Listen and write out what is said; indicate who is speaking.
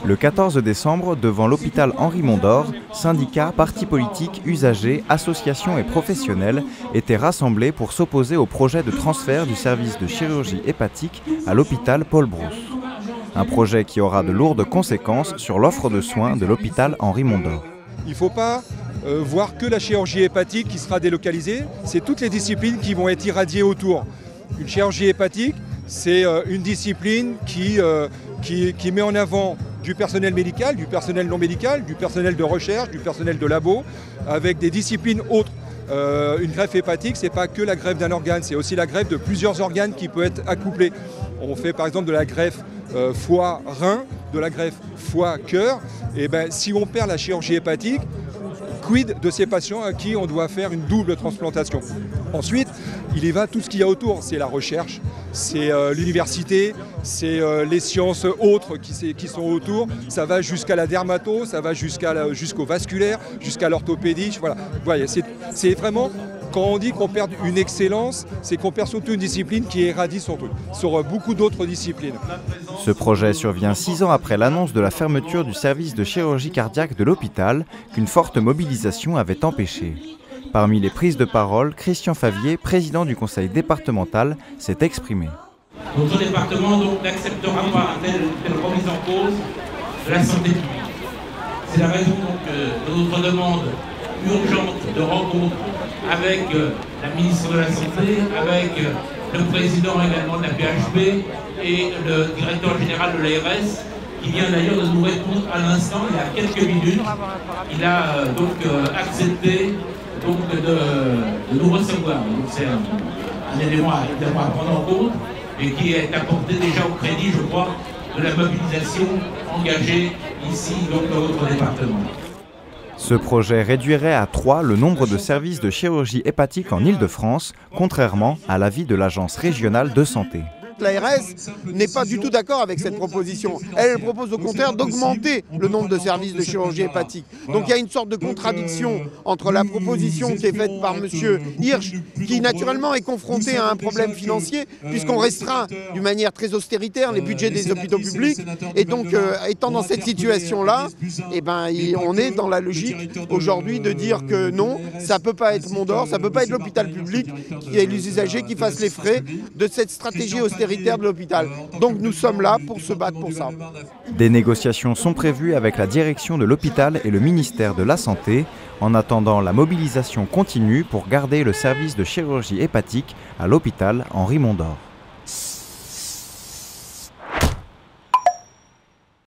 Speaker 1: Le 14 décembre, devant l'hôpital Henri Mondor, syndicats, partis politiques, usagers, associations et professionnels étaient rassemblés pour s'opposer au projet de transfert du service de chirurgie hépatique à l'hôpital Paul-Brousse. Un projet qui aura de lourdes conséquences sur l'offre de soins de l'hôpital Henri Mondor.
Speaker 2: Il ne faut pas voir que la chirurgie hépatique qui sera délocalisée, c'est toutes les disciplines qui vont être irradiées autour. Une chirurgie hépatique, c'est une discipline qui met en avant du personnel médical, du personnel non médical, du personnel de recherche, du personnel de labo, avec des disciplines autres. Une greffe hépatique, ce n'est pas que la greffe d'un organe, c'est aussi la greffe de plusieurs organes qui peut être accouplée. On fait par exemple de la greffe foie-rein, de la greffe foie-cœur. Et ben, si on perd la chirurgie hépatique, quid de ces patients à qui on doit faire une double transplantation? Ensuite, il y va tout ce qu'il y a autour. C'est la recherche, c'est l'université, c'est les sciences autres qui sont autour. Ça va jusqu'à la dermato, ça va jusqu'au vasculaire, jusqu'à l'orthopédie. Voilà. Voyez, c'est vraiment, quand on dit qu'on perd une excellence, c'est qu'on perd surtout une discipline qui érradie sur beaucoup d'autres disciplines.
Speaker 1: Ce projet survient 6 ans après l'annonce de la fermeture du service de chirurgie cardiaque de l'hôpital, qu'une forte mobilisation avait empêché. Parmi les prises de parole, Christian Favier, président du conseil départemental, s'est exprimé.
Speaker 3: Notre département n'acceptera pas telle remise en cause de la santé publique. C'est la raison de notre demande urgente de rencontre avec la ministre de la Santé, avec le président également de la PHP et le directeur général de l'ARS, qui vient d'ailleurs de nous répondre à l'instant, il y a quelques minutes. Il a accepté de nous recevoir. C'est un élément évidemment à prendre en compte et qui est apporté déjà au crédit, je crois, de la mobilisation engagée ici dans notre département.
Speaker 1: Ce projet réduirait à 3 le nombre de services de chirurgie hépatique en Île-de-France, contrairement à l'avis de l'Agence régionale de santé.
Speaker 4: L'ARS n'est pas du tout d'accord avec cette proposition. Elle propose au contraire d'augmenter le nombre de services de chirurgie hépatique. Donc il y a une sorte de contradiction entre la proposition qui est faite par M. Hirsch, qui naturellement est confronté à un problème financier, puisqu'on restreint d'une manière très austéritaire les budgets des hôpitaux publics. Et donc, étant dans cette situation-là, eh ben, on est dans la logique aujourd'hui de dire que non, ça ne peut pas être Mondor, ça ne peut pas être l'hôpital public, qui est les usagers qui fassent les frais de cette stratégie austéritaire de l'hôpital. Donc nous sommes là pour se battre pour ça.
Speaker 1: Des négociations sont prévues avec la direction de l'hôpital et le ministère de la Santé. En attendant, la mobilisation continue pour garder le service de chirurgie hépatique à l'hôpital Henri Mondor.